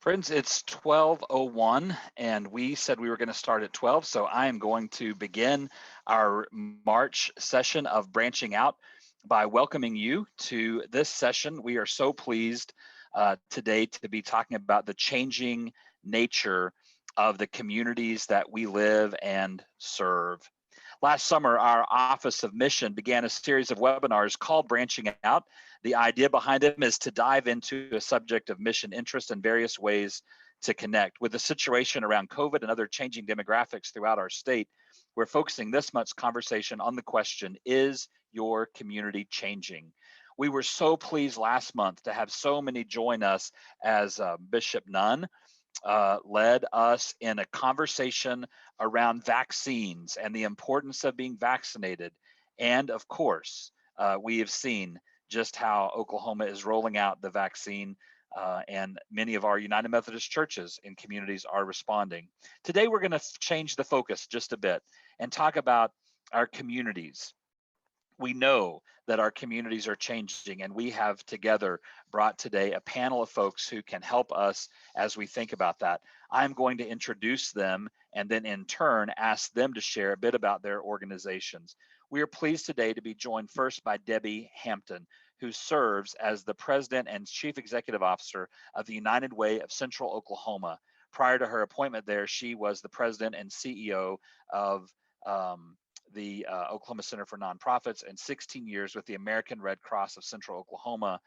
Friends, it's 12:01 and we said we were going to start at 12. So I am going to begin our March session of branching out by welcoming you to this session. We are so pleased today to be talking about the changing nature of the communities that we live and serve. Last summer, our Office of Mission began a series of webinars called Branching Out. The idea behind them is to dive into a subject of mission interest and various ways to connect. With the situation around COVID and other changing demographics throughout our state, we're focusing this month's conversation on the question, is your community changing? We were so pleased last month to have so many join us as Bishop Nunn led us in a conversation around vaccines and the importance of being vaccinated. And of course, we have seen just how Oklahoma is rolling out the vaccine, and many of our United Methodist churches and communities are responding. Today, we're going to change the focus just a bit and talk about our communities. We know that our communities are changing, and we have together brought today a panel of folks who can help us as we think about that. I'm going to introduce them and then in turn ask them to share a bit about their organizations. We are pleased today to be joined first by Debbie Hampton, who serves as the President and Chief Executive Officer of the United Way of Central Oklahoma. Prior to her appointment there, she was the President and CEO of the Oklahoma Center for Nonprofits, and 16 years with the American Red Cross of Central Oklahoma.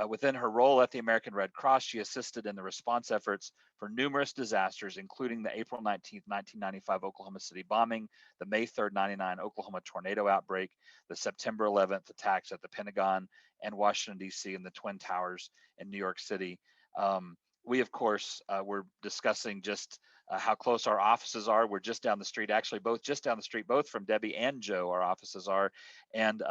Within her role at the American Red Cross, she assisted in the response efforts for numerous disasters, including the April 19th, 1995 Oklahoma City bombing, the May 3rd, 99 Oklahoma tornado outbreak, the September 11th attacks at the Pentagon and Washington, D.C., and the Twin Towers in New York City. We, of course, were discussing just how close our offices are. We're just down the street, actually, both just down the street, both from Debbie and Joe, our offices are. And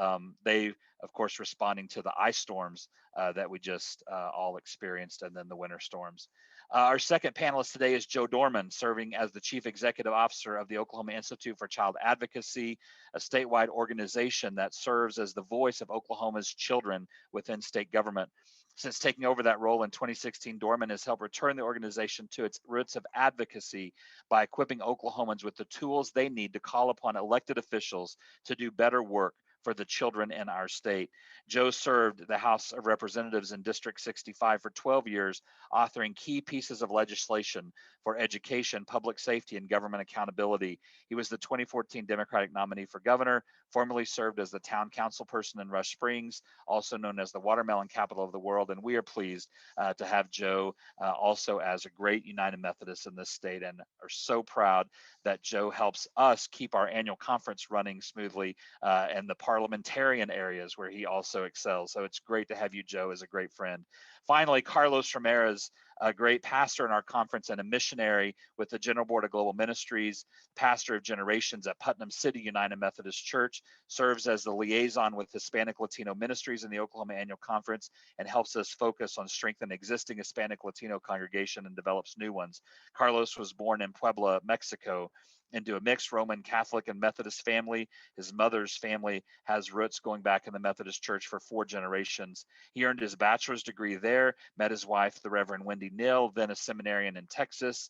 they, of course, responding to the ice storms that we just all experienced, and then the winter storms. Our second panelist today is Joe Dorman, serving as the Chief Executive Officer of the Oklahoma Institute for Child Advocacy, a statewide organization that serves as the voice of Oklahoma's children within state government. Since taking over that role in 2016, Dorman has helped return the organization to its roots of advocacy by equipping Oklahomans with the tools they need to call upon elected officials to do better work for the children in our state. Joe served the House of Representatives in District 65 for 12 years, authoring key pieces of legislation for education, public safety, and government accountability. He was the 2014 Democratic nominee for governor, formerly served as the town council person in Rush Springs, also known as the watermelon capital of the world. And we are pleased to have Joe also as a great United Methodist in this state, and are so proud that Joe helps us keep our annual conference running smoothly and the parliamentarian areas where he also excels. So it's great to have you, Joe, as a great friend. Finally, Carlos Ramirez, a great pastor in our conference and a missionary with the General Board of Global Ministries, pastor of generations at Putnam City United Methodist Church, serves as the liaison with Hispanic Latino ministries in the Oklahoma Annual Conference, and helps us focus on strengthening existing Hispanic Latino congregation and develops new ones. Carlos was born in Puebla, Mexico, into a mixed Roman Catholic and Methodist family. His mother's family has roots going back in the Methodist Church for 4 generations. He earned his bachelor's degree there, met his wife, the Reverend Wendy Nill, then a seminarian in Texas,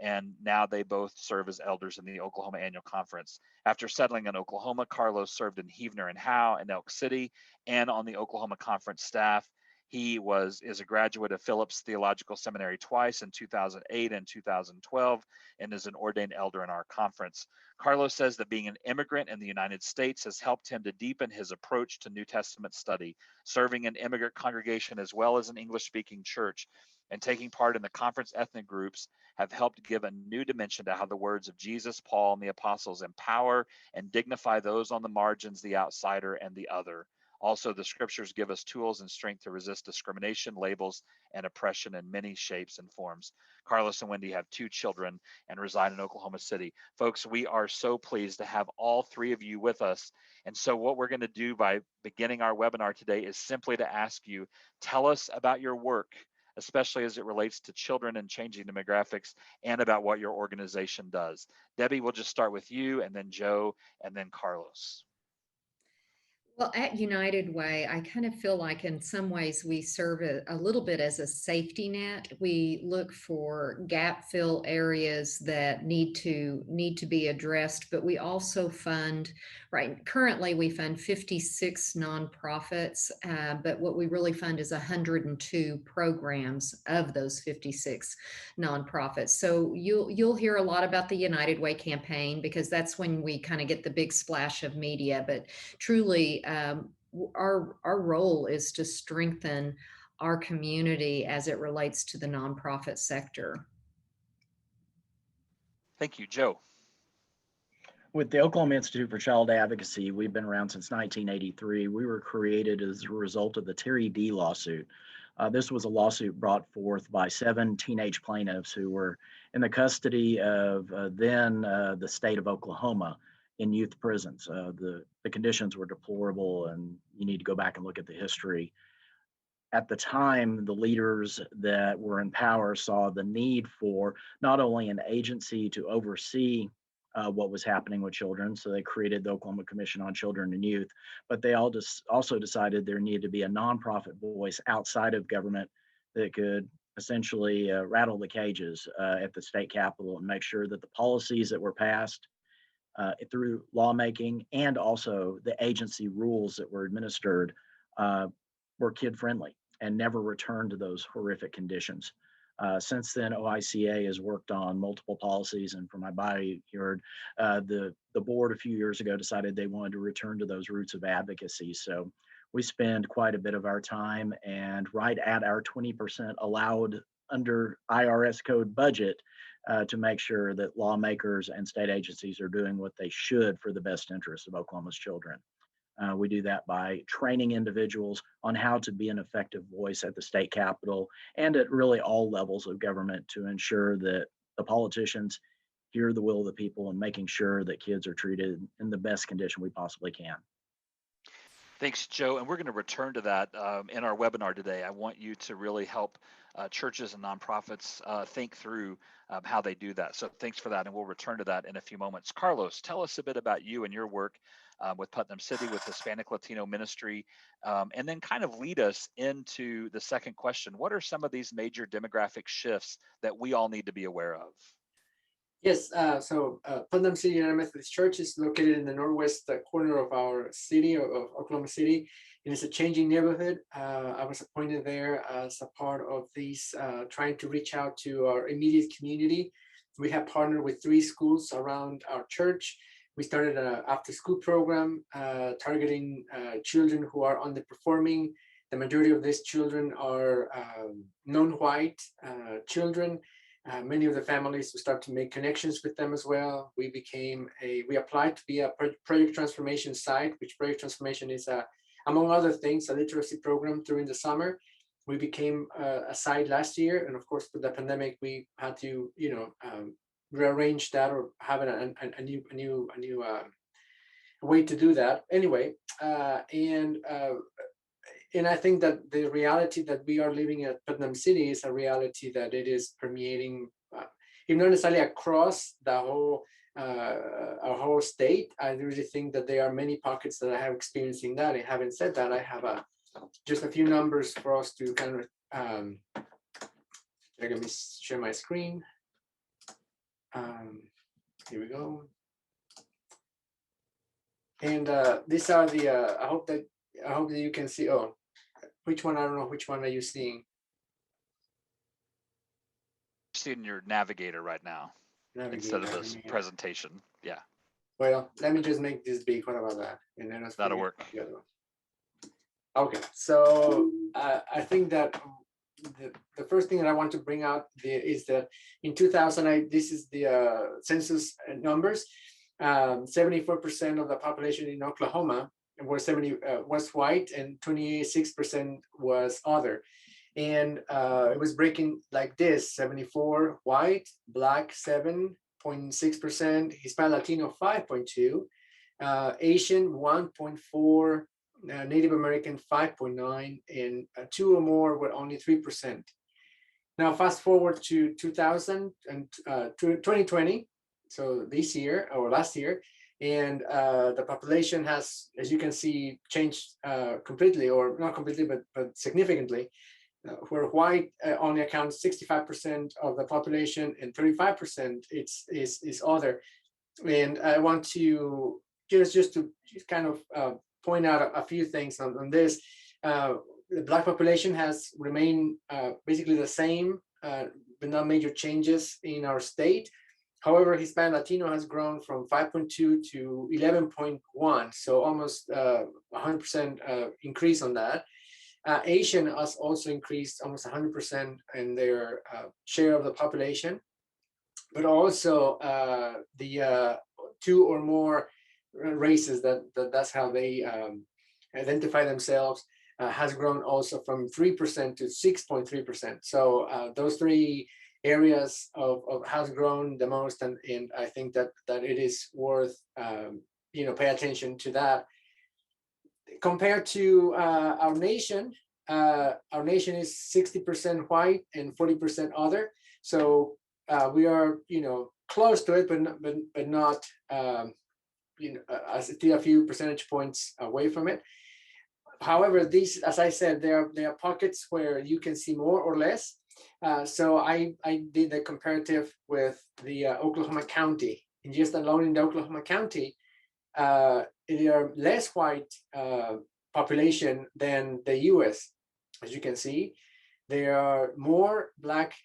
and now they both serve as elders in the Oklahoma Annual Conference. After settling in Oklahoma, Carlos served in Heavener and Howe and Elk City and on the Oklahoma Conference staff. He is a graduate of Phillips Theological Seminary twice in 2008 and 2012, and is an ordained elder in our conference. Carlos says that being an immigrant in the United States has helped him to deepen his approach to New Testament study, serving an immigrant congregation as well as an English-speaking church, and taking part in the conference ethnic groups have helped give a new dimension to how the words of Jesus, Paul, and the apostles empower and dignify those on the margins, the outsider, and the other. Also, the scriptures give us tools and strength to resist discrimination, labels, and oppression in many shapes and forms. Carlos and Wendy have 2 children and reside in Oklahoma City. Folks, we are so pleased to have all 3 of you with us. And so what we're going to do by beginning our webinar today is simply to ask you, tell us about your work, especially as it relates to children and changing demographics, and about what your organization does. Debbie, we'll just start with you, and then Joe, and then Carlos. Well, at United Way, I kind of feel like in some ways we serve a little bit as a safety net. We look for gap fill areas that need to be addressed, but we also fund, right, currently we fund 56 nonprofits, but what we really fund is 102 programs of those 56 nonprofits. So you'll hear a lot about the United Way campaign because that's when we kind of get the big splash of media, but truly, our role is to strengthen our community as it relates to the nonprofit sector. Thank you, Joe. With the Oklahoma Institute for Child Advocacy, we've been around since 1983. We were created as a result of the Terry D lawsuit. This was a lawsuit brought forth by 7 teenage plaintiffs who were in the custody of then the state of Oklahoma in youth prisons. The conditions were deplorable, and you need to go back and look at the history. At the time, the leaders that were in power saw the need for not only an agency to oversee what was happening with children. So they created the Oklahoma Commission on Children and Youth, but they all also decided there needed to be a nonprofit voice outside of government that could essentially rattle the cages at the state capitol and make sure that the policies that were passed through lawmaking and also the agency rules that were administered were kid friendly and never returned to those horrific conditions. Since then, OICA has worked on multiple policies, and from my bio, you heard the board a few years ago decided they wanted to return to those roots of advocacy. So we spend quite a bit of our time and right at our 20% allowed under IRS code budget to make sure that lawmakers and state agencies are doing what they should for the best interests of Oklahoma's children. We do that by training individuals on how to be an effective voice at the state capitol and at really all levels of government to ensure that the politicians hear the will of the people and making sure that kids are treated in the best condition we possibly can. Thanks, Joe. And we're going to return to that in our webinar today. I want you to really help churches and nonprofits think through how they do that. So thanks for that. And we'll return to that in a few moments. Carlos, tell us a bit about you and your work with Putnam City, with Hispanic Latino Ministry, and then kind of lead us into the second question. What are some of these major demographic shifts that we all need to be aware of? Yes, Putnam City United Methodist Church is located in the northwest corner of our city, of Oklahoma City, and it's a changing neighborhood. I was appointed there as a part of these, trying to reach out to our immediate community. We have partnered with 3 schools around our church. We started an after-school program targeting children who are underperforming. The majority of these children are non-white children. Many of the families, we start to make connections with them as well. We applied to be a project transformation site, which project transformation is, among other things, a literacy program during the summer. We became a site last year, and of course, with the pandemic, we had to, rearrange that or have a new way to do that. Anyway, and I think that the reality that we are living at Putnam City is a reality that it is permeating, if not necessarily across the whole our whole state. I really think that there are many pockets that I have experiencing that. And having said that, I have just a few numbers for us to kind of. Let me share my screen. Here we go. And these are the. I hope that you can see. Oh, which one? I don't know. Which one are you seeing? Seeing your navigator right now instead of this presentation. Yeah. Well, let me just make this big. What about that? And then that'll work. The other one. Okay, so I think that the first thing that I want to bring out is that in 2008, this is the census numbers. 74% of the population in Oklahoma was white, and 26% was other. And it was breaking like this: 74 white, black 7.6%, Hispanic Latino 5.2%, Asian 1.4%, Native American 5.9%, and 2 or more were only 3%. Now fast forward to 2020, so this year or last year, And the population has, as you can see, changed completely, or not completely, but significantly, where white only accounts 65% of the population, and 35% is other. And I want to just to kind of point out a few things on this. The Black population has remained basically the same, but not major changes in our state. However, Hispanic Latino has grown from 5.2 to 11.1, so almost 100% increase on that. Asian has also increased almost 100% in their share of the population, but also the two or more races, that's how they identify themselves, has grown also from 3% to 6.3%. So those three areas of has grown the most, and I think that it is worth pay attention to that. Compared to our nation is 60% white and 40% other. So we are close to it, but not still a few percentage points away from it. However, these, as I said, there are pockets where you can see more or less. So I did the comparative with the Oklahoma County, and just alone in the Oklahoma County, there are less white population than the U.S. As you can see, there are more Black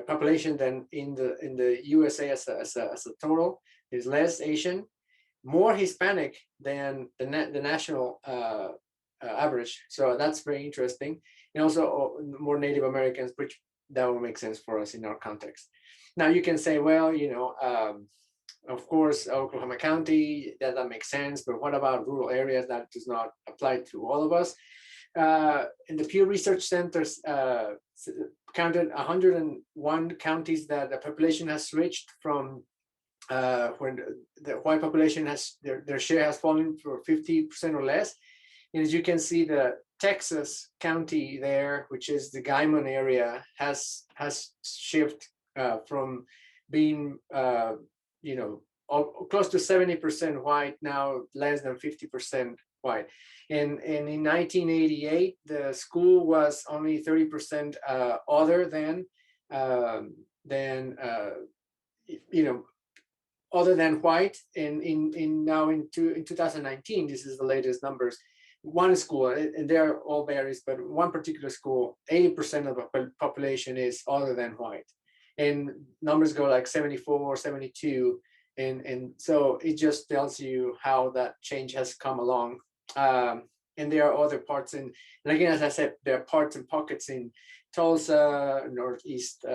population than in the USA as a total. There's less Asian, more Hispanic than the national average. So that's very interesting. And also more Native Americans, which that will make sense for us in our context. Now you can say, well, of course, Oklahoma County, that makes sense, but what about rural areas? That does not apply to all of us. In the Pew Research Centers counted 101 counties that the population has switched from when the white population has their share has fallen for 50% or less. And as you can see, the Texas county there, which is the Guymon area, has shifted from being close to 70% white, now less than 50% white. And in 1988, the school was only 30% other than other than white. And in 2019, this is the latest numbers. One school, and they're all varies, but one particular school, 80% of the population is other than white, and numbers go like 74, 72. And so it just tells you how that change has come along. And there are other parts and again, as I said, there are parts and pockets in Tulsa, northeast,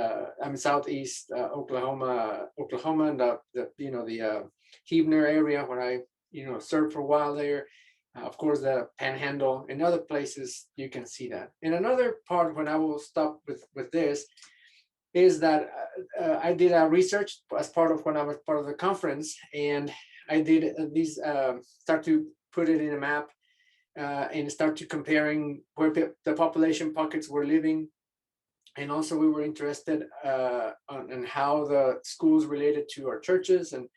southeast Oklahoma, and the Heavener area where I served for a while there. Of course, the Panhandle and other places you can see that. And another part, when I will stop with this, is that I did a research as part of when I was part of the conference, and I did these start to put it in a map and start to comparing where the population pockets were living. And also we were interested on how the schools related to our churches, and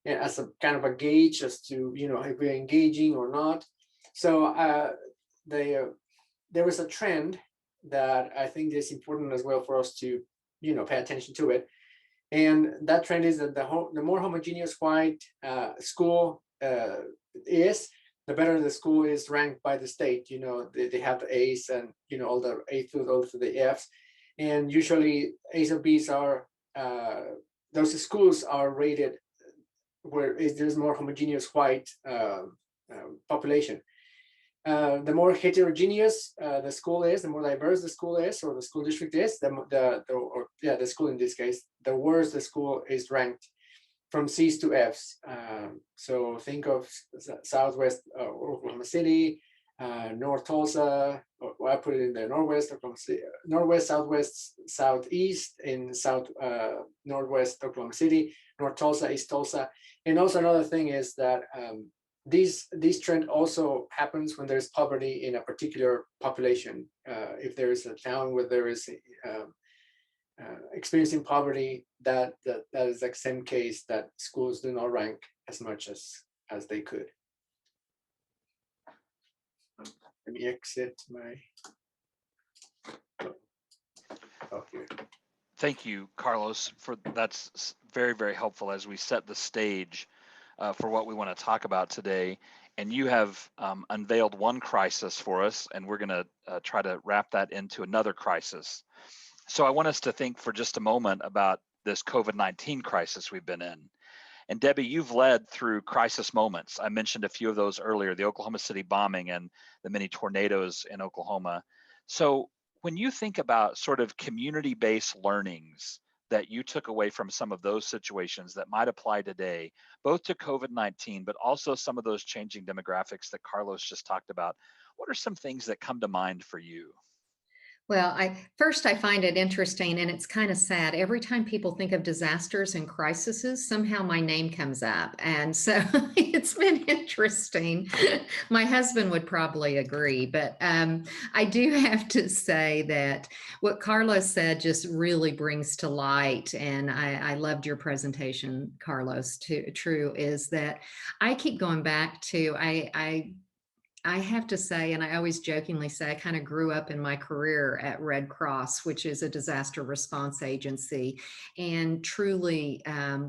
as a kind of a gauge as to if we're engaging or not. So there was a trend that I think is important as well for us to pay attention to it. And that trend is that the more homogeneous white school is, the better the school is ranked by the state. They have the A's and all the A through the F's, and usually A's or B's are those schools are rated where there's more homogeneous white population. The more heterogeneous the school is, the more diverse the school is, or the school district is, the school in this case, the worse the school is ranked from C's to F's. So think of Southwest Oklahoma City, North Tulsa, or I put it in there, Northwest Oklahoma City, Northwest, Southwest, Southeast, and South Northwest Oklahoma City, North Tulsa, East Tulsa. And also another thing is that this trend also happens when there's poverty in a particular population. If there is a town where there is experiencing poverty, that is like same case, that schools do not rank as much as they could. Let me exit my. Oh, here. Thank you, Carlos, for that's very, very helpful as we set the stage for what we want to talk about today. And you have unveiled one crisis for us, and we're going to try to wrap that into another crisis. So I want us to think for just a moment about this COVID-19 crisis we've been in. And Debbie, you've led through crisis moments. I mentioned a few of those earlier, the Oklahoma City bombing and the many tornadoes in Oklahoma. So when you think about sort of community-based learnings that you took away from some of those situations that might apply today, both to COVID-19, but also some of those changing demographics that Carlos just talked about, what are some things that come to mind for you? Well, I find it interesting, and it's kind of sad. Every time people think of disasters and crises, somehow my name comes up. And so it's been interesting. My husband would probably agree, but I do have to say that what Carlos said just really brings to light, and I loved your presentation, Carlos, true, is that I keep going back to, I have to say, and I always jokingly say, I kind of grew up in my career at Red Cross, which is a disaster response agency. And truly,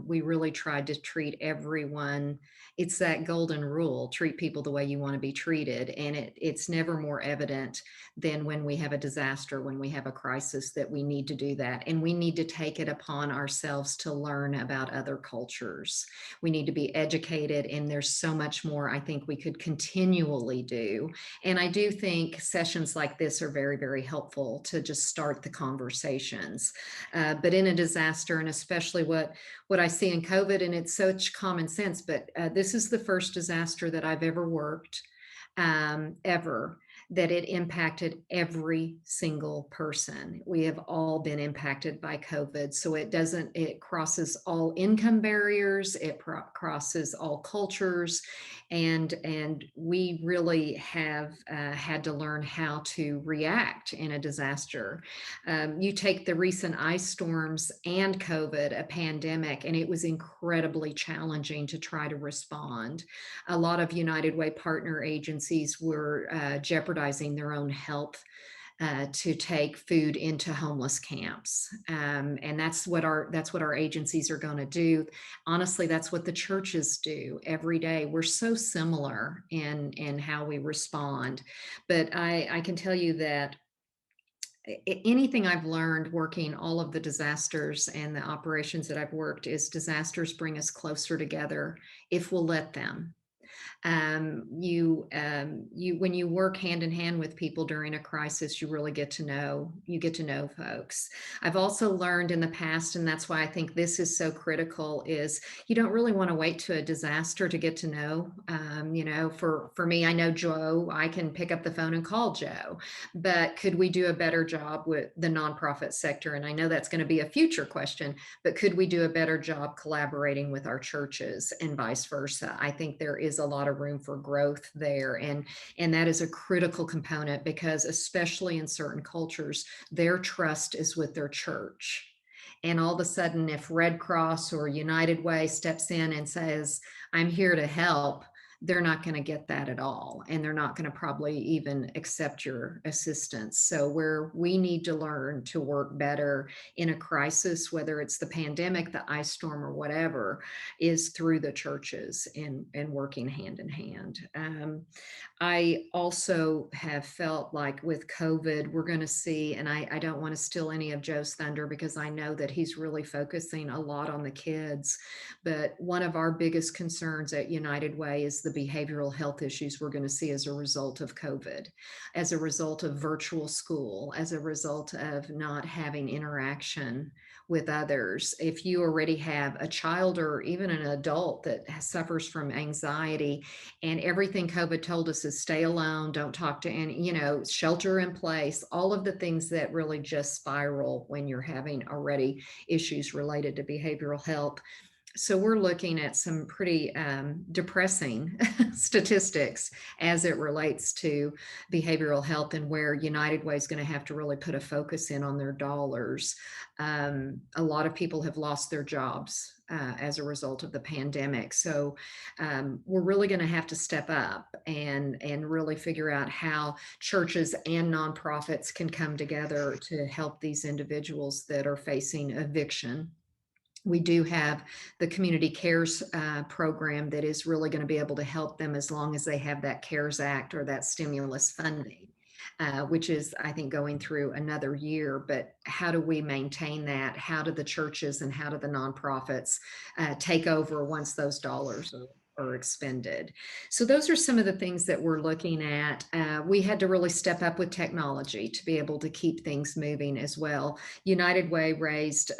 we really tried to treat everyone. It's that golden rule, treat people the way you want to be treated. And it's never more evident than when we have a disaster, when we have a crisis, that we need to do that. And we need to take it upon ourselves to learn about other cultures. We need to be educated, and there's so much more I think we could continually do. And I do think sessions like this are very, very helpful to just start the conversations. But in a disaster, and especially what I see in COVID, and it's such common sense, but this is the first disaster that I've ever worked, ever, that it impacted every single person. We have all been impacted by COVID. So it crosses all income barriers, it crosses all cultures, and we really have had to learn how to react in a disaster. You take the recent ice storms and COVID, a pandemic, and it was incredibly challenging to try to respond. A lot of United Way partner agencies were jeopardizing their own health to take food into homeless camps, and that's what our agencies are going to do. Honestly, that's what the churches do every day. We're so similar in how we respond, but I can tell you that anything I've learned working all of the disasters and the operations that I've worked is disasters bring us closer together if we'll let them. When you work hand in hand with people during a crisis, you really get to know folks. I've also learned in the past, and that's why I think this is so critical, is you don't really want to wait to a disaster to get to know. For me, I know Joe, I can pick up the phone and call Joe, but could we do a better job with the nonprofit sector? And I know that's going to be a future question, but could we do a better job collaborating with our churches and vice versa? I think there is a lot of room for growth there, and that is a critical component, because especially in certain cultures, their trust is with their church. And all of a sudden, if Red Cross or United Way steps in and says, I'm here to help, they're not going to get that at all. And they're not going to probably even accept your assistance. So where we need to learn to work better in a crisis, whether it's the pandemic, the ice storm, or whatever, is through the churches and working hand in hand. I also have felt like with COVID, we're going to see, and I don't want to steal any of Joe's thunder, because I know that he's really focusing a lot on the kids. But one of our biggest concerns at United Way is the behavioral health issues we're going to see as a result of COVID, as a result of virtual school, as a result of not having interaction with others. If you already have a child or even an adult that suffers from anxiety, and everything COVID told us is stay alone, don't talk to any, shelter in place, all of the things that really just spiral when you're having already issues related to behavioral health. So we're looking at some pretty depressing statistics as it relates to behavioral health, and where United Way is going to have to really put a focus in on their dollars. A lot of people have lost their jobs as a result of the pandemic. So we're really going to have to step up and really figure out how churches and nonprofits can come together to help these individuals that are facing eviction. We do have the Community Cares program that is really going to be able to help them as long as they have that CARES Act or that stimulus funding, which is, I think, going through another year. But how do we maintain that? How do the churches and how do the nonprofits take over once those dollars are expended? So those are some of the things that we're looking at. We had to really step up with technology to be able to keep things moving as well. United Way raised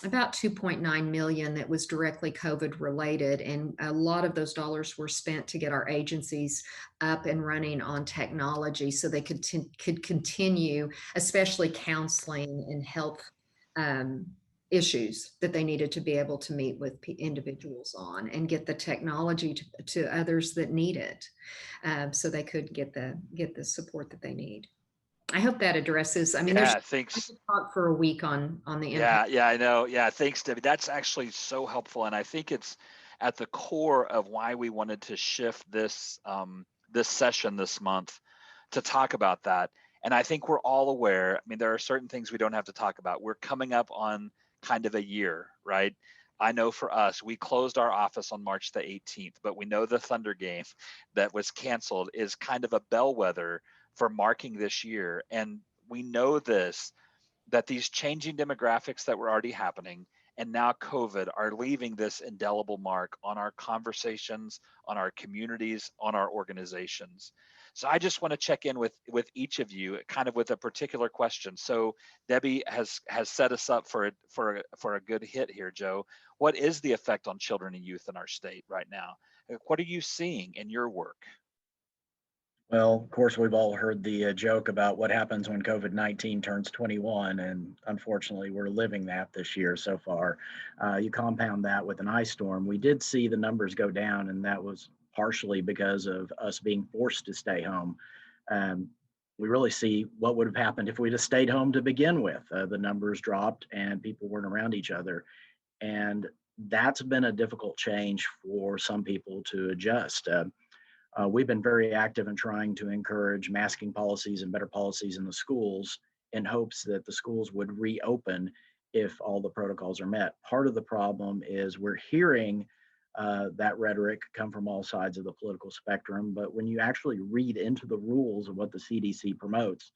about 2.9 million that was directly COVID related, and a lot of those dollars were spent to get our agencies up and running on technology so they could continue, especially counseling and health issues that they needed to be able to meet with individuals on, and get the technology to others that need it, so they could get the support that they need. I hope that addresses. I mean, Yeah, I thanks. could talk for a week on the Yeah, impact. yeah, I know. Yeah, thanks, Debbie. That's actually so helpful, and I think it's at the core of why we wanted to shift this session this month to talk about that. And I think we're all aware. I mean, there are certain things we don't have to talk about. We're coming up on kind of a year, right? I know for us, we closed our office on March the 18th, but we know the Thunder game that was canceled is kind of a bellwether for marking this year. And we know this, that these changing demographics that were already happening and now COVID are leaving this indelible mark on our conversations, on our communities, on our organizations. So I just want to check in with each of you, kind of with a particular question. So Debbie has set us up for a good hit here, Joe. What is the effect on children and youth in our state right now? What are you seeing in your work? Well, of course, we've all heard the joke about what happens when COVID-19 turns 21, and unfortunately, we're living that this year so far. You compound that with an ice storm. We did see the numbers go down, and that was partially because of us being forced to stay home. Um, we really see what would have happened if we'd have stayed home to begin with. The numbers dropped, and people weren't around each other, and that's been a difficult change for some people to adjust. We've been very active in trying to encourage masking policies and better policies in the schools in hopes that the schools would reopen if all the protocols are met. Part of the problem is we're hearing that rhetoric come from all sides of the political spectrum, but when you actually read into the rules of what the CDC promotes,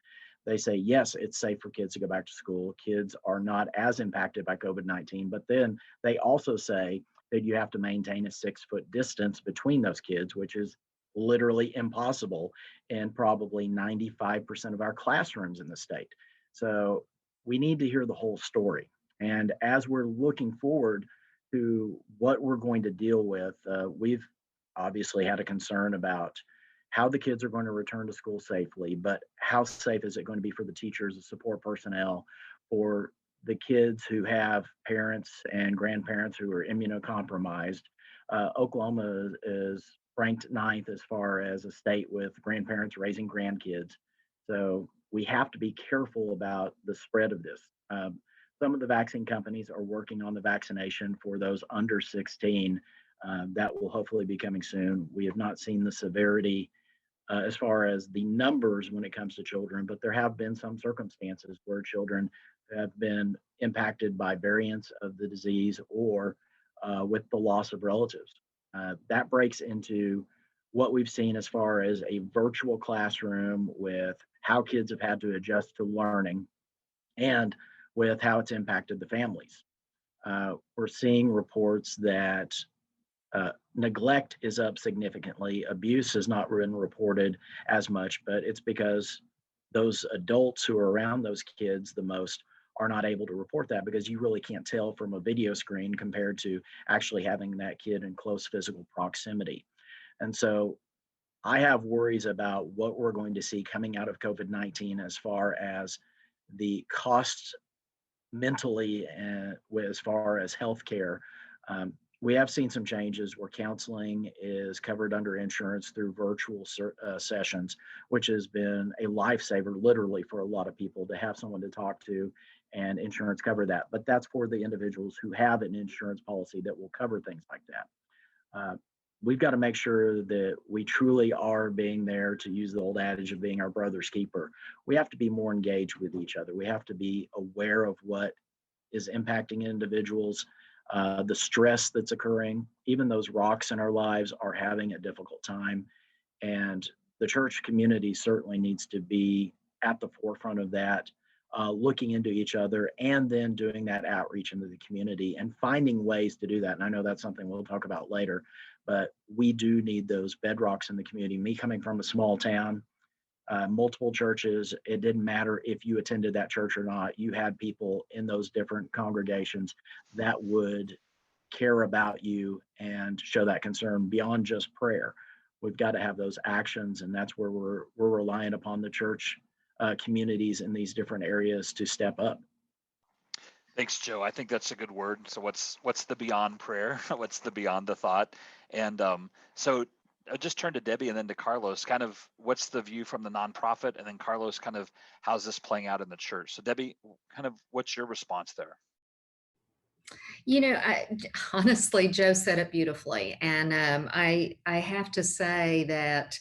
they say, yes, it's safe for kids to go back to school. Kids are not as impacted by COVID-19, but then they also say that you have to maintain a 6-foot distance between those kids, which is literally impossible in probably 95% of our classrooms in the state. So we need to hear the whole story. And as we're looking forward to what we're going to deal with, we've obviously had a concern about how the kids are going to return to school safely, but how safe is it going to be for the teachers, the support personnel, for the kids who have parents and grandparents who are immunocompromised. Oklahoma is ranked 9th as far as a state with grandparents raising grandkids. So we have to be careful about the spread of this. Some of the vaccine companies are working on the vaccination for those under 16. That will hopefully be coming soon. We have not seen the severity as far as the numbers when it comes to children, but there have been some circumstances where children have been impacted by variants of the disease or with the loss of relatives. That breaks into what we've seen as far as a virtual classroom with how kids have had to adjust to learning and with how it's impacted the families. We're seeing reports that neglect is up significantly. Abuse has not been reported as much, but it's because those adults who are around those kids the most are not able to report that because you really can't tell from a video screen compared to actually having that kid in close physical proximity. And so I have worries about what we're going to see coming out of COVID-19 as far as the costs mentally and as far as healthcare We have seen some changes where counseling is covered under insurance through virtual sessions, which has been a lifesaver literally for a lot of people to have someone to talk to and insurance cover that. But that's for the individuals who have an insurance policy that will cover things like that. We've got to make sure that we truly are being there, to use the old adage of being our brother's keeper. We have to be more engaged with each other. We have to be aware of what is impacting individuals, the stress that's occurring. Even those rocks in our lives are having a difficult time. And the church community certainly needs to be at the forefront of that, looking into each other and then doing that outreach into the community and finding ways to do that. And I know that's something we'll talk about later, but we do need those bedrocks in the community. Me coming from a small town, multiple churches, it didn't matter if you attended that church or not. You had people in those different congregations that would care about you and show that concern beyond just prayer. We've got to have those actions, and that's where we're relying upon the church communities in these different areas to step up. Thanks, Joe. I think that's a good word. So what's the beyond prayer? What's the beyond the thought? And so I'll just turn to Debbie and then to Carlos. Kind of what's the view from the nonprofit, and then Carlos, kind of how's this playing out in the church? So Debbie, kind of what's your response there? Honestly, Joe said it beautifully, and I have to say that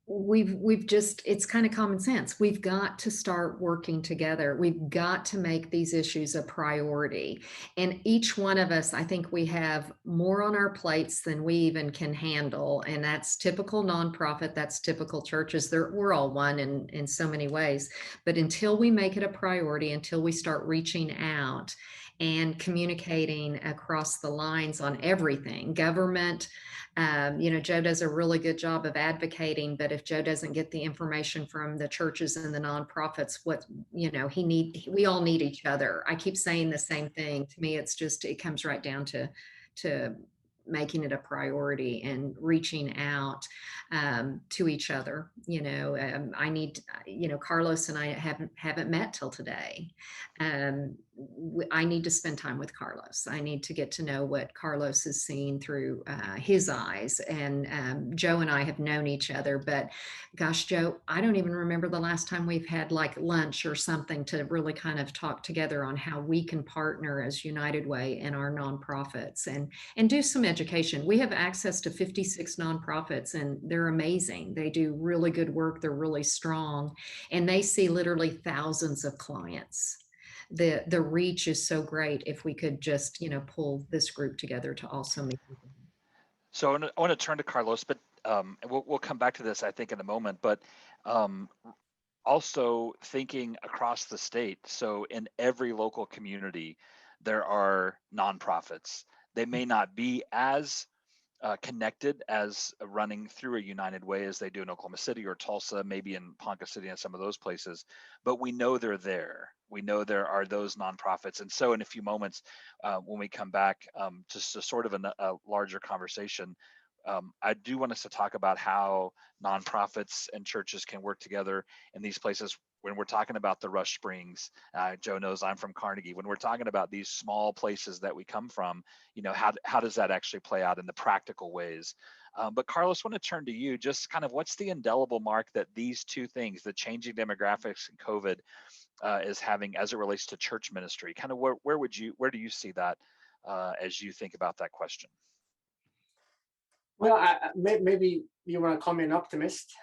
we've just, it's kind of common sense. We've got to start working together. We've got to make these issues a priority. And each one of us, I think we have more on our plates than we even can handle. And that's typical nonprofit, that's typical churches. We're all one in so many ways. But until we make it a priority, until we start reaching out and communicating across the lines on everything, government, Joe does a really good job of advocating, but if Joe doesn't get the information from the churches and the nonprofits, we all need each other. I keep saying the same thing. To me, it comes right down to making it a priority and reaching out to each other. I need, Carlos and I haven't met till today. I need to spend time with Carlos. I need to get to know what Carlos is seeing through his eyes. And Joe and I have known each other, but gosh, Joe, I don't even remember the last time we've had like lunch or something to really kind of talk together on how we can partner as United Way and our nonprofits and do some education. We have access to 56 nonprofits, and they're amazing. They do really good work. They're really strong, and they see literally thousands of clients. The reach is so great if we could just, pull this group together to also meet. So I want to turn to Carlos, but we'll come back to this, I think, in a moment. But also thinking across the state. So in every local community, there are nonprofits. They may not be as connected as running through a United Way as they do in Oklahoma City or Tulsa, maybe in Ponca City and some of those places, but we know they're there. We know there are those nonprofits. And so in a few moments, when we come back, just a sort of a larger conversation, I do want us to talk about how nonprofits and churches can work together in these places. When we're talking about the Rush Springs, Joe knows I'm from Carnegie. When we're talking about these small places that we come from, how does that actually play out in the practical ways? But Carlos, I want to turn to you. Just kind of what's the indelible mark that these two things, the changing demographics and COVID, is having as it relates to church ministry? Kind of where do you see that as you think about that question? Well, maybe you want to call me an optimist,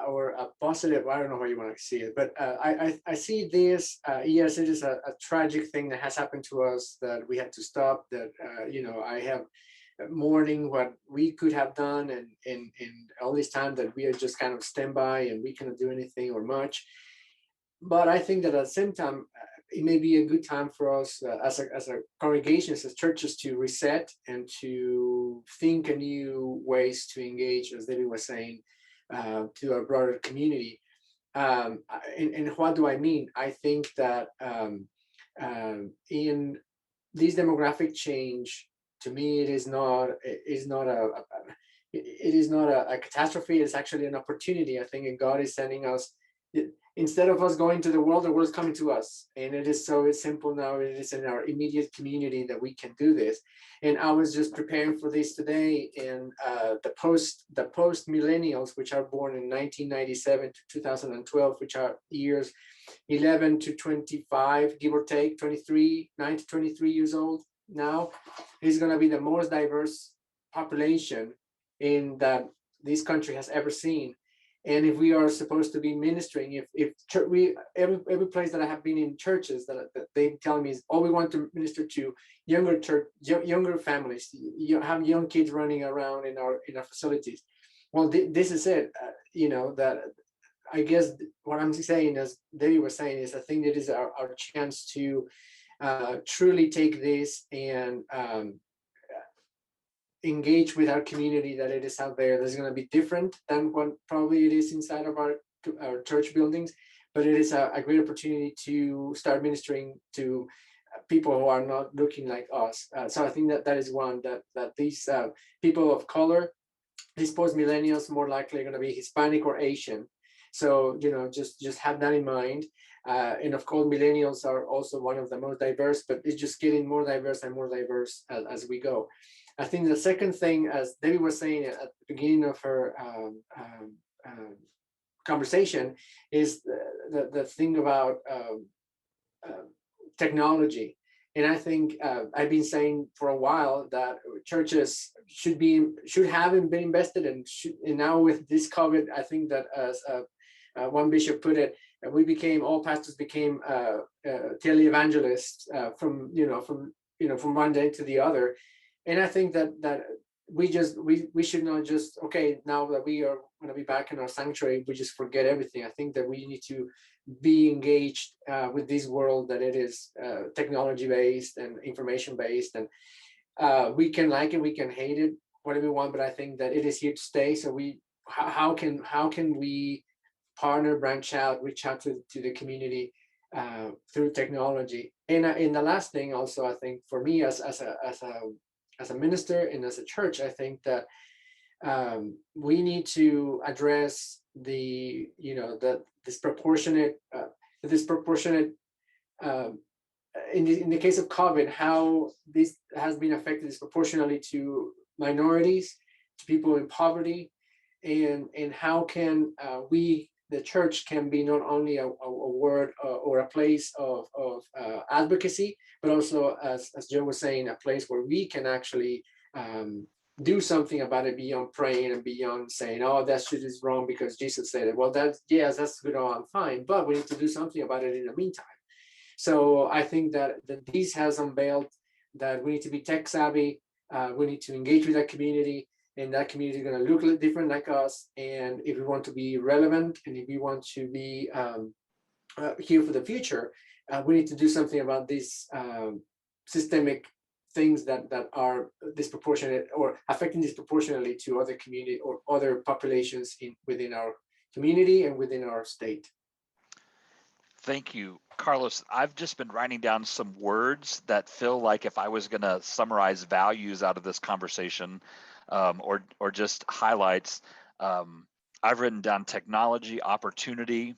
or a positive. I don't know how you want to see it, but I see this. Yes, it is a tragic thing that has happened to us that we had to stop. That I have mourning what we could have done, and all this time that we are just kind of standby and we cannot do anything or much. But I think that at the same time, it may be a good time for us as a congregations, as churches, to reset and to think new ways to engage, as David was saying, to our broader community. And what do I mean? I think that in this demographic change, to me, it is not a catastrophe. It's actually an opportunity. I think, and God is sending us. instead of us going to the world's coming to us. And it is so it's simple now. It is in our immediate community that we can do this. And I was just preparing for this today, and the post millennials, which are born in 1997 to 2012, which are years 11 to 25, give or take, 9 to 23 years old now, is going to be the most diverse population in that this country has ever seen. And if we are supposed to be ministering, if every place that I have been in churches that they tell me is, oh, we want to minister to younger families, you have young kids running around in our facilities. Well, this is it. That I guess what I'm saying, as Debbie was saying, is I think that is our chance to truly take this and engage with our community that it is out there. That's going to be different than what probably it is inside of our church buildings, but it is a great opportunity to start ministering to people who are not looking like us. So I think that is one that these people of color, these post-millennials, more likely are going to be Hispanic or Asian. So just have that in mind. And of course, millennials are also one of the most diverse, but it's just getting more diverse and more diverse as we go. I think the second thing, as Debbie was saying at the beginning of her conversation, is the thing about technology. And I think I've been saying for a while that churches should have been invested in, and now with this COVID, I think that as one bishop put it, all pastors became televangelists from one day to the other. And I think that we should not just, okay, now that we are going to be back in our sanctuary, we just forget everything. I think that we need to be engaged with this world, that it is technology based and information based, and we can like it, we can hate it, whatever we want, but I think that it is here to stay. So how can we partner, branch out, reach out to the community through technology? And the last thing also, I think for me as a minister and as a church, I think that we need to address the disproportionate in the case of COVID, how this has been affected disproportionately to minorities, to people in poverty, and how can we, the church, can be not only a word or a place of advocacy, but also, as Joe was saying, a place where we can actually do something about it beyond praying and beyond saying, oh, that shit is wrong because Jesus said it. Well, that's good, I'm fine, but we need to do something about it in the meantime. So I think that this has unveiled that we need to be tech savvy, we need to engage with that community, and that community is going to look different like us. And if we want to be relevant, and if we want to be here for the future, we need to do something about these systemic things that are disproportionate or affecting disproportionately to other community or other populations within our community and within our state. Thank you, Carlos. I've just been writing down some words that feel like if I was going to summarize values out of this conversation, or just highlights, I've written down technology, opportunity,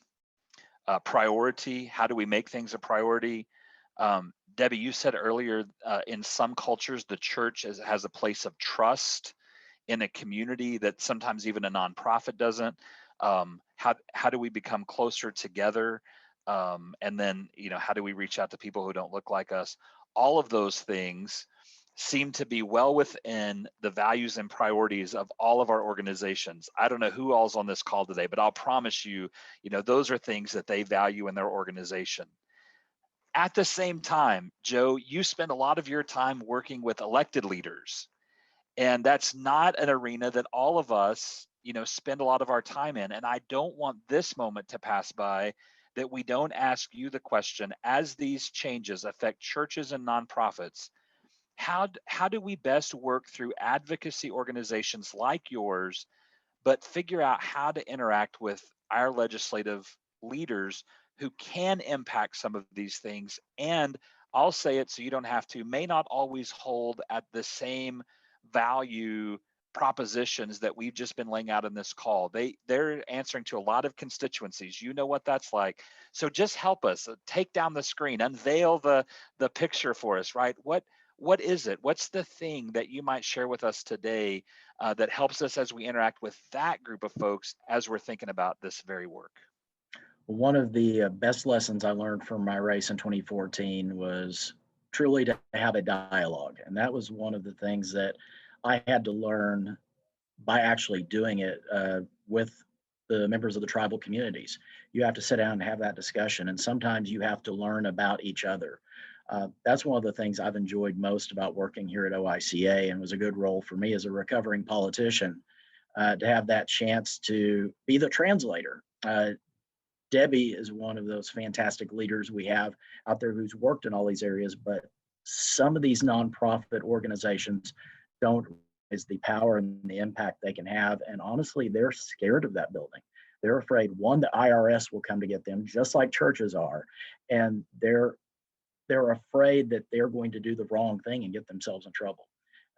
priority. How do we make things a priority? Debbie, you said earlier, in some cultures, the church has a place of trust in a community that sometimes even a nonprofit doesn't. How do we become closer together? And then, how do we reach out to people who don't look like us? All of those things seem to be well within the values and priorities of all of our organizations. I don't know who all's on this call today, but I'll promise you, those are things that they value in their organization. At the same time, Joe, you spend a lot of your time working with elected leaders, and that's not an arena that all of us, spend a lot of our time in. And I don't want this moment to pass by that we don't ask you the question, as these changes affect churches and nonprofits, how do we best work through advocacy organizations like yours, but figure out how to interact with our legislative leaders who can impact some of these things? And I'll say it so you don't have to, may not always hold at the same value propositions that we've just been laying out in this call. They're answering to a lot of constituencies. You know what that's like. So just help us take down the screen, unveil the picture for us, right? What is it? What's the thing that you might share with us today that helps us as we interact with that group of folks as we're thinking about this very work? One of the best lessons I learned from my race in 2014 was truly to have a dialogue. And that was one of the things that I had to learn by actually doing it with the members of the tribal communities. You have to sit down and have that discussion, and sometimes you have to learn about each other. That's one of the things I've enjoyed most about working here at OICA, and was a good role for me as a recovering politician to have that chance to be the translator. Debbie is one of those fantastic leaders we have out there who's worked in all these areas, but some of these nonprofit organizations don't realize the power and the impact they can have. And honestly, they're scared of that building. They're afraid, one, the IRS will come to get them, just like churches are. And they're afraid that they're going to do the wrong thing and get themselves in trouble.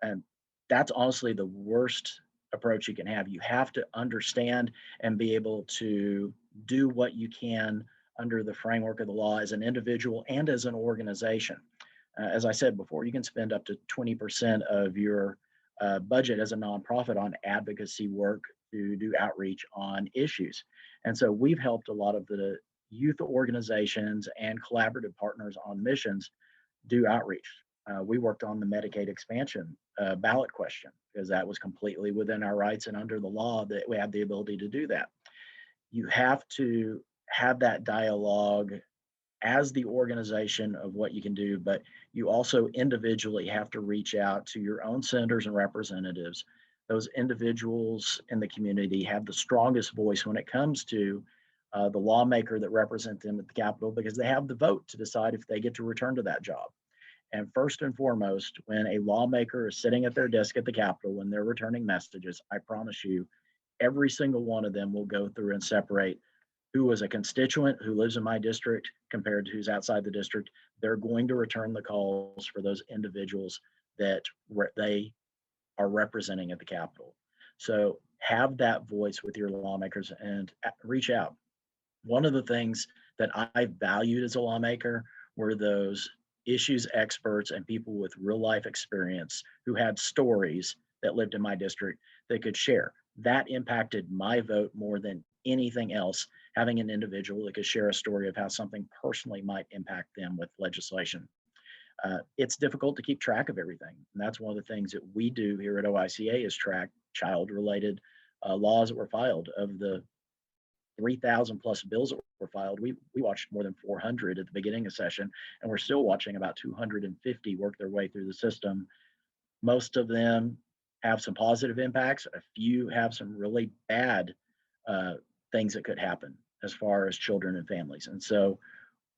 And that's honestly the worst approach you can have. You have to understand and be able to do what you can under the framework of the law as an individual and as an organization. As I said before, you can spend up to 20% of your budget as a nonprofit on advocacy work to do outreach on issues. And so we've helped a lot of the youth organizations and collaborative partners on missions do outreach. We worked on the Medicaid expansion ballot question because that was completely within our rights and under the law that we have the ability to do that. You have to have that dialogue as the organization of what you can do, but you also individually have to reach out to your own senators and representatives. Those individuals in the community have the strongest voice when it comes to the lawmaker that represent them at the Capitol, because they have the vote to decide if they get to return to that job. And first and foremost, when a lawmaker is sitting at their desk at the Capitol, when they're returning messages, I promise you, every single one of them will go through and separate who was a constituent who lives in my district compared to who's outside the district. They're going to return the calls for those individuals that they are representing at the Capitol. So have that voice with your lawmakers and reach out. One of the things that I valued as a lawmaker were those issues experts and people with real life experience who had stories that lived in my district that could share. That impacted my vote more than anything else, having an individual that could share a story of how something personally might impact them with legislation. It's difficult to keep track of everything. And that's one of the things that we do here at OICA is track child-related laws that were filed. Of the 3,000 plus bills that were filed, we watched more than 400 at the beginning of session, and we're still watching about 250 work their way through the system. Most of them have some positive impacts. A few have some really bad things that could happen as far as children and families. And so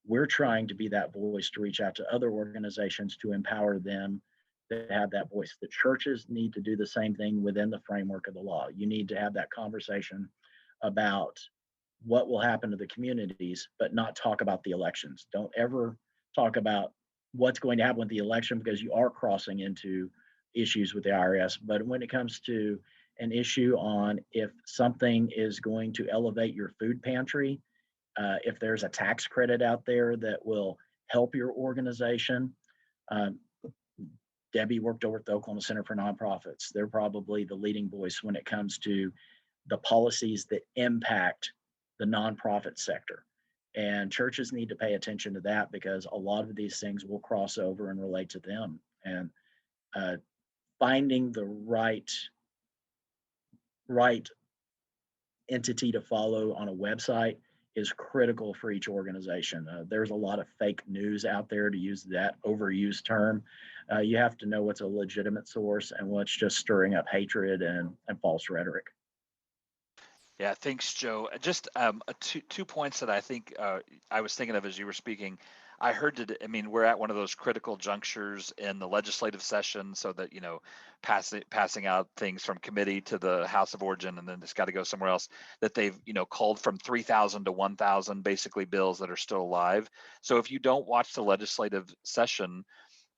we're trying to be that voice to reach out to other organizations to empower them to have that voice. The churches need to do the same thing within the framework of the law. You need to have that conversation about what will happen to the communities, but not talk about the elections. Don't ever talk about what's going to happen with the election, because you are crossing into issues with the IRS. But when it comes to an issue on if something is going to elevate your food pantry, if there's a tax credit out there that will help your organization. Debbie worked over at the Oklahoma Center for Nonprofits. They're probably the leading voice when it comes to the policies that impact the nonprofit sector. And churches need to pay attention to that, because a lot of these things will cross over and relate to them. And finding the right entity to follow on a website is critical for each organization. There's a lot of fake news out there, to use that overused term. You have to know what's a legitimate source and what's just stirring up hatred and false rhetoric. Yeah, thanks, Joe. Just two points that I think I was thinking of as you were speaking. I heard that, I mean, we're at one of those critical junctures in the legislative session, so that, passing out things from committee to the House of Origin, and then it's got to go somewhere else, that they've, called from 3,000 to 1,000 basically bills that are still alive. So if you don't watch the legislative session,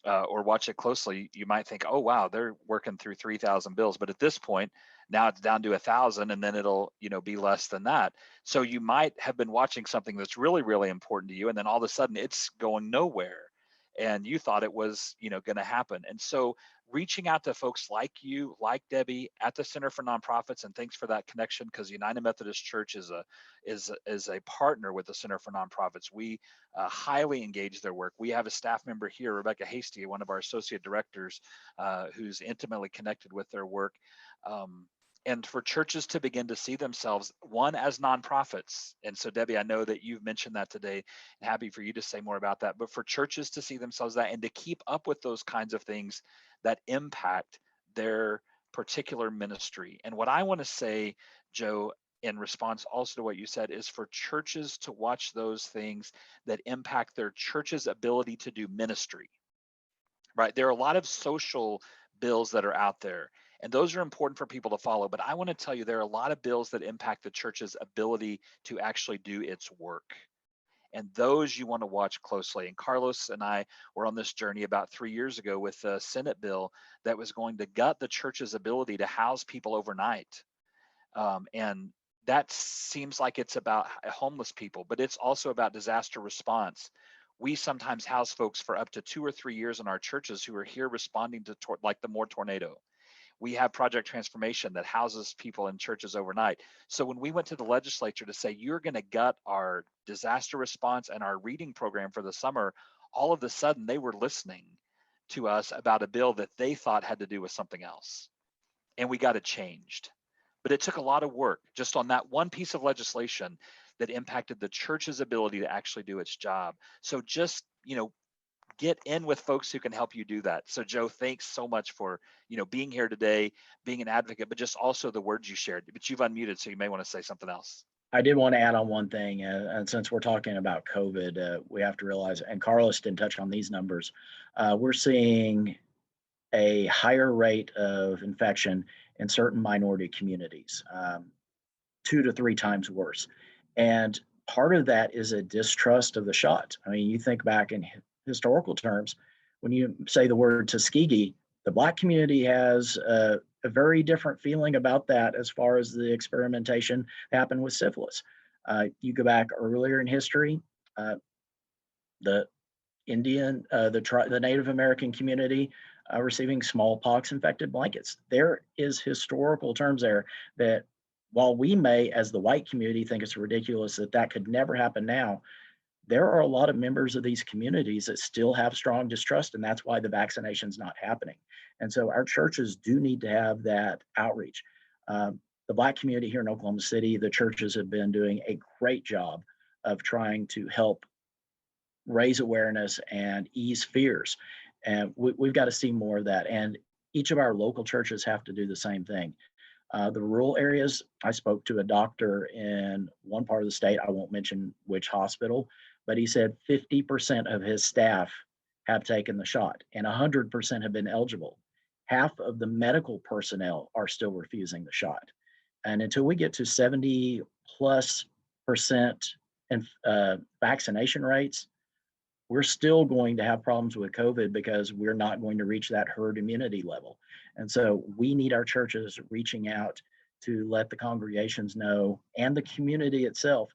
or watch it closely, you might think, oh wow, they're working through 3,000 bills, but at this point now it's down to 1,000, and then it'll be less than that. So you might have been watching something that's really, really important to you, and then all of a sudden it's going nowhere, and you thought it was going to happen. And so reaching out to folks like you, like Debbie at the Center for Nonprofits, and thanks for that connection, because United Methodist Church is a partner with the Center for Nonprofits. We highly engage their work. We have a staff member here, Rebecca Hasty, one of our associate directors, who's intimately connected with their work. And for churches to begin to see themselves, one, as nonprofits. And so, Debbie, I know that you've mentioned that today, and happy for you to say more about that. But for churches to see themselves that, and to keep up with those kinds of things that impact their particular ministry. And what I want to say, Joe, in response also to what you said, is for churches to watch those things that impact their church's ability to do ministry. Right? There are a lot of social bills that are out there, and those are important for people to follow. But I want to tell you, there are a lot of bills that impact the church's ability to actually do its work. And those you want to watch closely. And Carlos and I were on this journey about 3 years ago with a Senate bill that was going to gut the church's ability to house people overnight. And that seems like it's about homeless people, but it's also about disaster response. We sometimes house folks for up to 2 or 3 years in our churches who are here responding to like the Moore tornado. We have Project Transformation that houses people in churches overnight. So when we went to the legislature to say, you're going to gut our disaster response and our reading program for the summer, all of a sudden they were listening to us about a bill that they thought had to do with something else. And we got it changed. But it took a lot of work just on that one piece of legislation that impacted the church's ability to actually do its job. So just, get in with folks who can help you do that. So Joe, thanks so much for, being here today, being an advocate, but just also the words you shared. But you've unmuted, so you may want to say something else. I did want to add on one thing, and since we're talking about COVID, we have to realize, and Carlos didn't touch on these numbers, we're seeing a higher rate of infection in certain minority communities, 2 to 3 times worse. And part of that is a distrust of the shot. I mean, you think back in historical terms, when you say the word Tuskegee, the Black community has a very different feeling about that as far as the experimentation happened with syphilis. You go back earlier in history, the Indian, the Native American community receiving smallpox infected blankets. There is historical terms there that, while we may, as the white community, think it's ridiculous that that could never happen now, there are a lot of members of these communities that still have strong distrust, and that's why the vaccination's not happening. And so our churches do need to have that outreach. The Black community here in Oklahoma City, the churches have been doing a great job of trying to help raise awareness and ease fears. And we've got to see more of that. And each of our local churches have to do the same thing. The rural areas, I spoke to a doctor in one part of the state, I won't mention which hospital, but he said 50% of his staff have taken the shot and 100% have been eligible. Half of the medical personnel are still refusing the shot. And until we get to 70+% and vaccination rates, we're still going to have problems with COVID because we're not going to reach that herd immunity level. And so we need our churches reaching out to let the congregations know, and the community itself,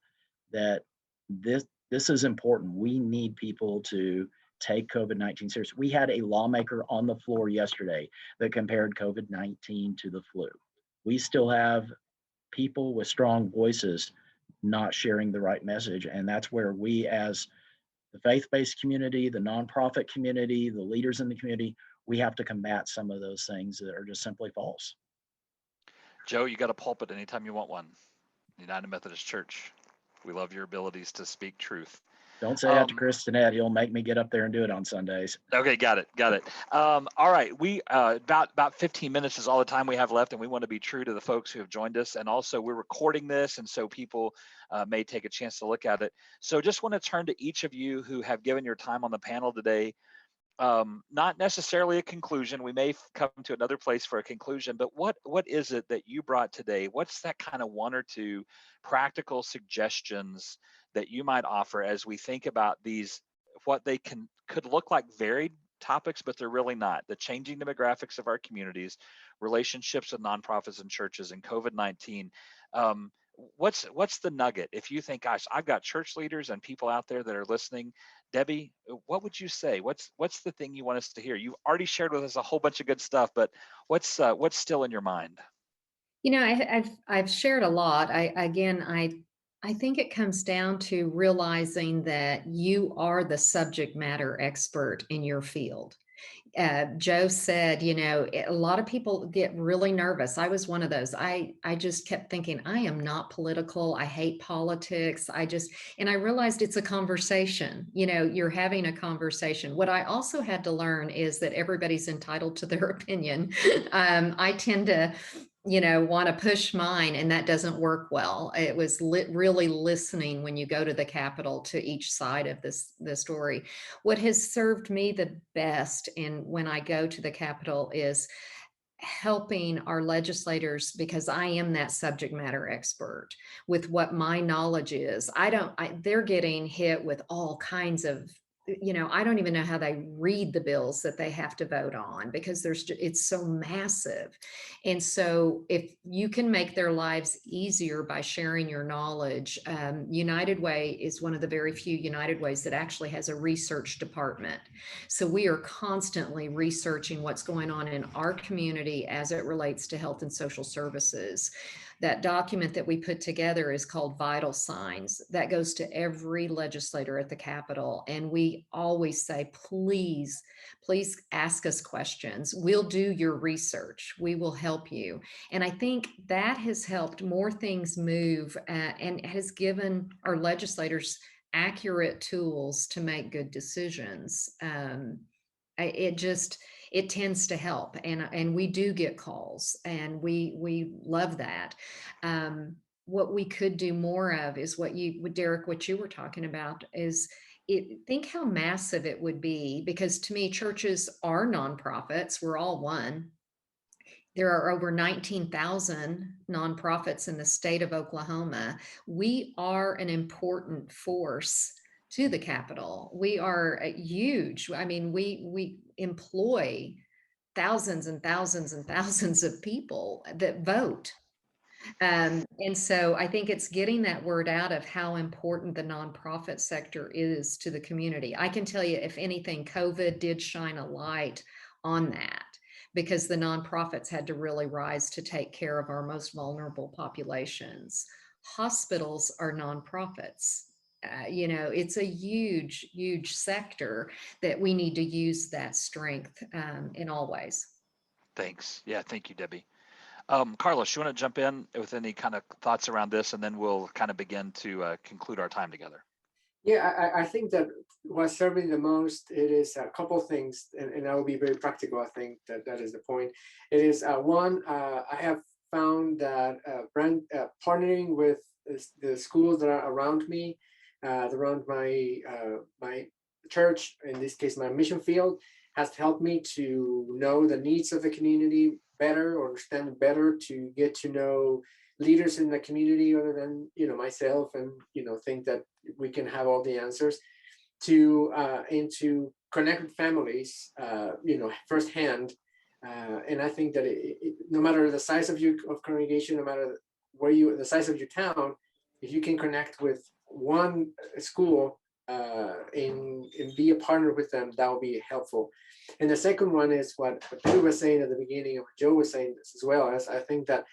that this is important. We need people to take COVID-19 seriously. We had a lawmaker on the floor yesterday that compared COVID-19 to the flu. We still have people with strong voices not sharing the right message. And that's where we, as the faith-based community, the nonprofit community, the leaders in the community, we have to combat some of those things that are just simply false. Joe, you got a pulpit anytime you want one. United Methodist Church. We love your abilities to speak truth. Don't say that to Chris Stinnett. He'll make me get up there and do it on Sundays. Okay, got it. All right, we about 15 minutes is all the time we have left, and we want to be true to the folks who have joined us. And also, we're recording this, and so people may take a chance to look at it. So, just want to turn to each of you who have given your time on the panel today. Not necessarily a conclusion. We may come to another place for a conclusion, but what is it that you brought today? What's that kind of 1 or 2 practical suggestions that you might offer as we think about these, what they could look like varied topics, but they're really not. The changing demographics of our communities, relationships with nonprofits and churches, and COVID-19. What's the nugget? If you think, gosh, I've got church leaders and people out there that are listening, Debbie, what would you say? What's the thing you want us to hear? You've already shared with us a whole bunch of good stuff, but what's still in your mind? I've shared a lot. I think it comes down to realizing that you are the subject matter expert in your field. Joe said, a lot of people get really nervous. I was one of those. I just kept thinking, I am not political. I hate politics. And I realized it's a conversation. You're having a conversation. What I also had to learn is that everybody's entitled to their opinion. I tend to want to push mine, and that doesn't work well. It was really listening when you go to the Capitol to each side of the story. What has served me the best in when I go to the Capitol is helping our legislators, because I am that subject matter expert with what my knowledge is. They're getting hit with all kinds of, I don't even know how they read the bills that they have to vote on, because it's so massive. And so if you can make their lives easier by sharing your knowledge, United Way is one of the very few United Ways that actually has a research department. So we are constantly researching what's going on in our community as it relates to health and social services. That document that we put together is called Vital Signs. That goes to every legislator at the Capitol. And we always say, please ask us questions. We'll do your research. We will help you. And I think that has helped more things move and has given our legislators accurate tools to make good decisions. It tends to help, and we do get calls, and we love that. What we could do more of is Derek, what you were talking about is think how massive it would be, because to me, churches are nonprofits. We're all one. There are over 19,000 nonprofits in the state of Oklahoma. We are an important force to the Capitol. We are huge. I mean, we employ thousands and thousands and thousands of people that vote. And so I think it's getting that word out of how important the nonprofit sector is to the community. I can tell you, if anything, COVID did shine a light on that, because the nonprofits had to really rise to take care of our most vulnerable populations. Hospitals are nonprofits. It's a huge, huge sector that we need to use that strength in all ways. Thanks. Yeah, thank you, Debbie. Carlos, you want to jump in with any kind of thoughts around this, and then we'll kind of begin to conclude our time together. Yeah, I think that what's serving the most, it is a couple of things, and I will be very practical. I think that is the point. It is one, I have found that partnering with the schools that are around me, around my church, in this case, my mission field, has helped me to know the needs of the community better, or understand it better, to get to know leaders in the community other than myself, and think that we can have all the answers, and to connect with families firsthand. And I think that no matter the size of your congregation, no matter the size of your town, if you can connect with one school and be a partner with them, that will be helpful. And the second one is what Peter was saying at the beginning, and what Joe was saying as well. As I think that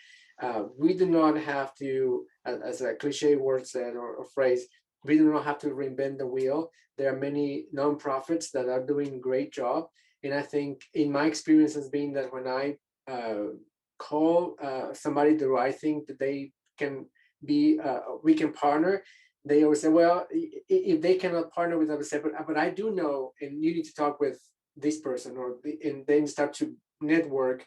we do not have to, as a cliche word said, or phrase, we do not have to reinvent the wheel. There are many nonprofits that are doing a great job. And I think in my experience has been that when I call somebody that I think that they can be, we can partner, they always say, well, if they cannot partner with us, but I do know, and you need to talk with this person, and then start to network.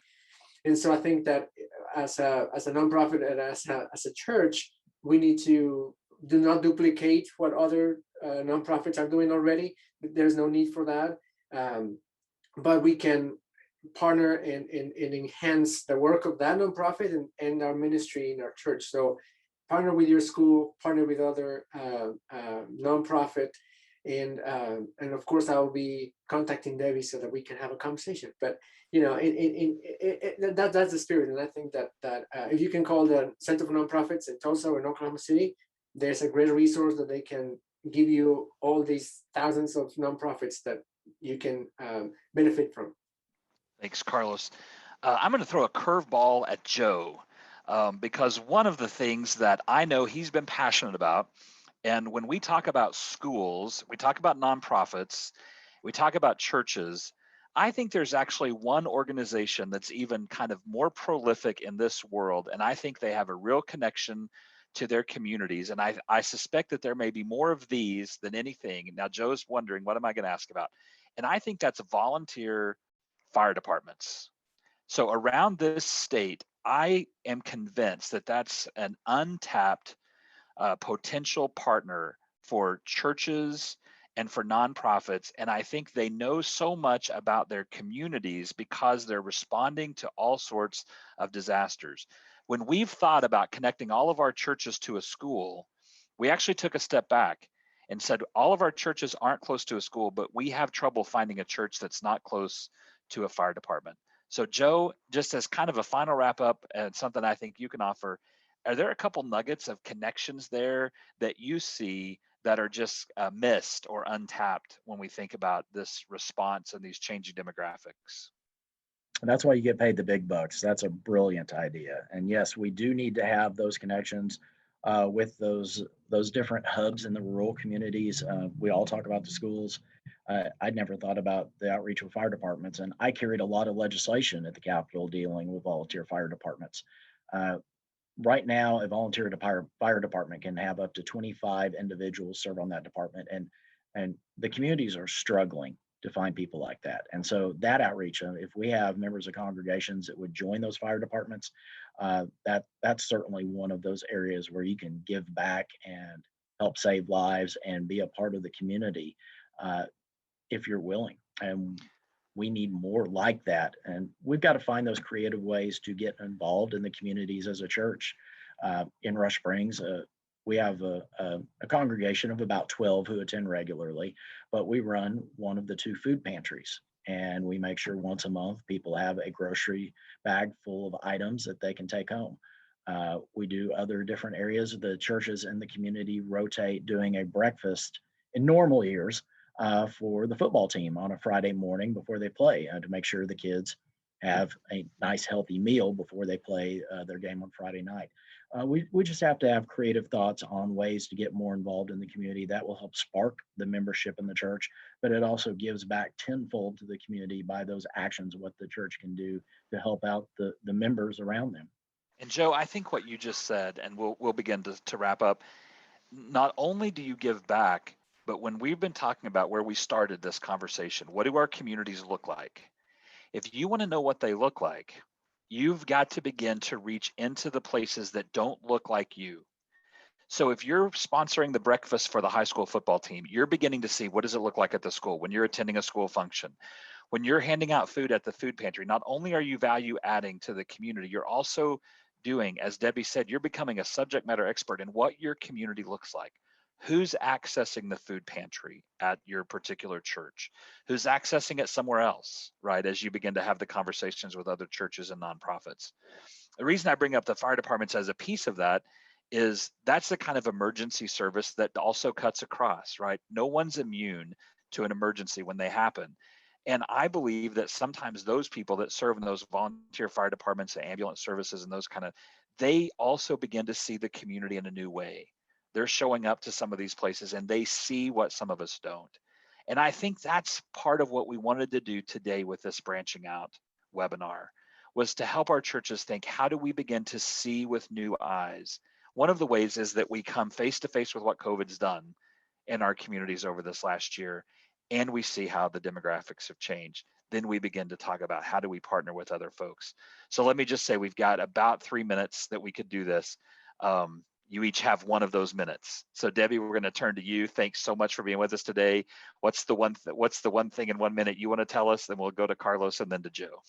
And so I think that as a nonprofit and as a church, we need to do not duplicate what other nonprofits are doing already. There's no need for that. But we can partner and enhance the work of that nonprofit and our ministry in our church. So partner with your school, partner with other nonprofit, And of course, I will be contacting Debbie so that we can have a conversation. But that's the spirit, and I think that if you can call the Center for Nonprofits in Tulsa or in Oklahoma City, there's a great resource that they can give you all these thousands of nonprofits that you can benefit from. Thanks, Carlos. I'm going to throw a curveball at Joe because one of the things that I know he's been passionate about, and when we talk about schools, we talk about nonprofits, we talk about churches, I think there's actually one organization that's even kind of more prolific in this world, and I think they have a real connection to their communities. And I suspect that there may be more of these than anything. Now, Joe's wondering, what am I going to ask about? And I think that's volunteer fire departments. So around this state, I am convinced that that's an untapped potential partner for churches and for nonprofits. And I think they know so much about their communities because they're responding to all sorts of disasters. When we've thought about connecting all of our churches to a school, we actually took a step back and said, all of our churches aren't close to a school, but we have trouble finding a church that's not close to a fire department. So Joe, just as kind of a final wrap up and something I think you can offer, are there a couple nuggets of connections there that you see that are just missed or untapped when we think about this response and these changing demographics? And that's why you get paid the big bucks. That's a brilliant idea. And yes, we do need to have those connections with those different hubs in the rural communities. We all talk about the schools. I'd never thought about the outreach with fire departments, and I carried a lot of legislation at the Capitol dealing with volunteer fire departments. Right now, a volunteer fire department can have up to 25 individuals serve on that department, and the communities are struggling to find people like that. And so that outreach, if we have members of congregations that would join those fire departments, that's certainly one of those areas where you can give back and help save lives and be a part of the community if you're willing. And we need more like that. And we've got to find those creative ways to get involved in the communities as a church. In Rush Springs, we have a congregation of about 12 who attend regularly, but we run one of the two food pantries. And we make sure once a month people have a grocery bag full of items that they can take home. We do other different areas. The churches in the community rotate doing a breakfast in normal years for the football team on a Friday morning before they play to make sure the kids have a nice healthy meal before they play their game on Friday night. We just have to have creative thoughts on ways to get more involved in the community that will help spark the membership in the church, but it also gives back tenfold to the community by those actions, what the church can do to help out the members around them. And Joe, I think what you just said, and we'll begin to wrap up, not only do you give back, but when we've been talking about where we started this conversation, what do our communities look like? If you want to know what they look like, you've got to begin to reach into the places that don't look like you. So if you're sponsoring the breakfast for the high school football team, you're beginning to see what does it look like at the school when you're attending a school function. When you're handing out food at the food pantry, not only are you value adding to the community, you're also doing, as Debbie said, you're becoming a subject matter expert in what your community looks like. Who's accessing the food pantry at your particular church? Who's accessing it somewhere else, right? As you begin to have the conversations with other churches and nonprofits. The reason I bring up the fire departments as a piece of that is that's the kind of emergency service that also cuts across, right? No one's immune to an emergency when they happen. And I believe that sometimes those people that serve in those volunteer fire departments and ambulance services and those kind of, they also begin to see the community in a new way. They're showing up to some of these places and they see what some of us don't. And I think that's part of what we wanted to do today with this branching out webinar, was to help our churches think, how do we begin to see with new eyes? One of the ways is that we come face to face with what COVID's done in our communities over this last year, and we see how the demographics have changed. Then we begin to talk about how do we partner with other folks. So let me just say, we've got about 3 minutes that we could do this. You each have one of those minutes. So Debbie, we're going to turn to you. Thanks so much for being with us today. What's the one thing in 1 minute you want to tell us? Then we'll go to Carlos and then to Joe.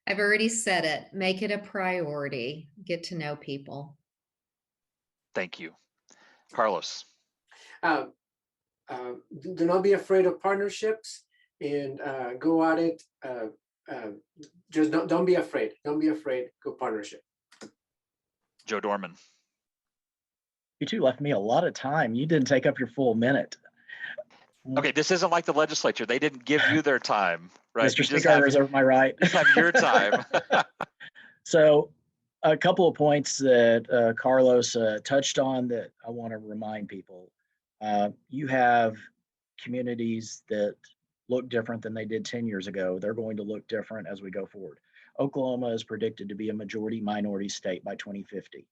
I've already said it. Make it a priority. Get to know people. Thank you. Carlos. do not be afraid of partnerships, and go at it. Just don't be afraid. Don't be afraid. Go partnership. Joe Dorman. You two left me a lot of time. You didn't take up your full minute. Okay, this isn't like the legislature. They didn't give you their time, right? Mr. Speaker, I reserve my right. You have your time. So a couple of points that Carlos touched on that I want to remind people. You have communities that look different than they did 10 years ago. They're going to look different as we go forward. Oklahoma is predicted to be a majority minority state by 2050.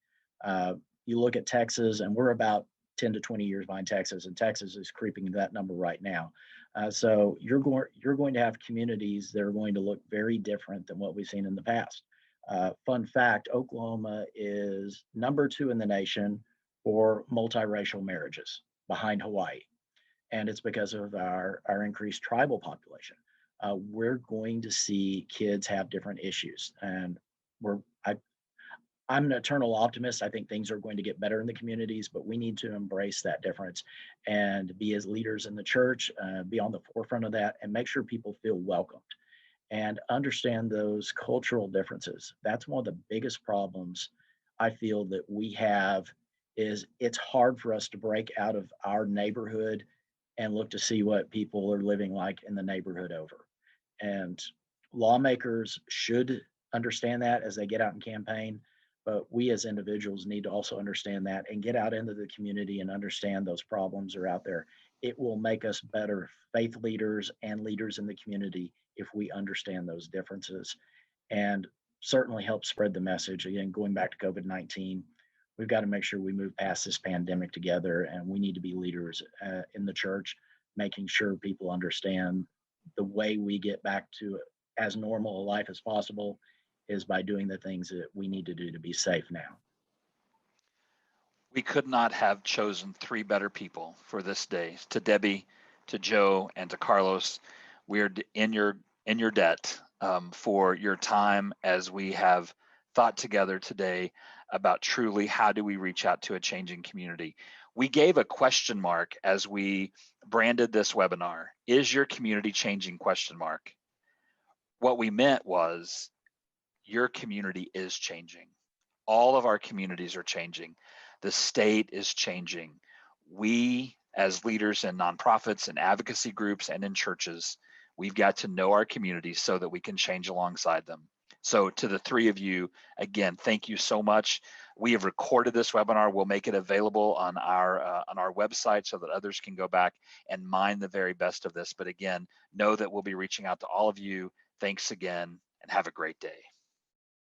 You look at Texas, and we're about 10 to 20 years behind Texas, and Texas is creeping that number right now. So you're going to have communities that are going to look very different than what we've seen in the past. Fun fact, Oklahoma is number 2 in the nation for multiracial marriages, behind Hawaii. And it's because of our increased tribal population. We're going to see kids have different issues. And I'm an eternal optimist. I think things are going to get better in the communities, but we need to embrace that difference and be, as leaders in the church, be on the forefront of that and make sure people feel welcomed and understand those cultural differences. That's one of the biggest problems I feel that we have. Is it's hard for us to break out of our neighborhood and look to see what people are living like in the neighborhood over. And lawmakers should understand that as they get out and campaign, but we as individuals need to also understand that and get out into the community and understand those problems are out there. It will make us better faith leaders and leaders in the community if we understand those differences, and certainly help spread the message. Again, going back to COVID-19, we've got to make sure we move past this pandemic together, and we need to be leaders in the church, making sure people understand the way we get back to as normal a life as possible is by doing the things that we need to do to be safe now. We could not have chosen 3 better people for this day. To Debbie, to Joe, and to Carlos, we're in your debt for your time as we have thought together today about truly how do we reach out to a changing community. We gave a question mark as we branded this webinar. Is your community changing? ? What we meant was your community is changing. All of our communities are changing. The state is changing. We, as leaders in nonprofits and advocacy groups and in churches, we've got to know our communities so that we can change alongside them. So to the 3 of you, again, thank you so much. We have recorded this webinar. We'll make it available on our website so that others can go back and mine the very best of this. But again, know that we'll be reaching out to all of you. Thanks again, and have a great day.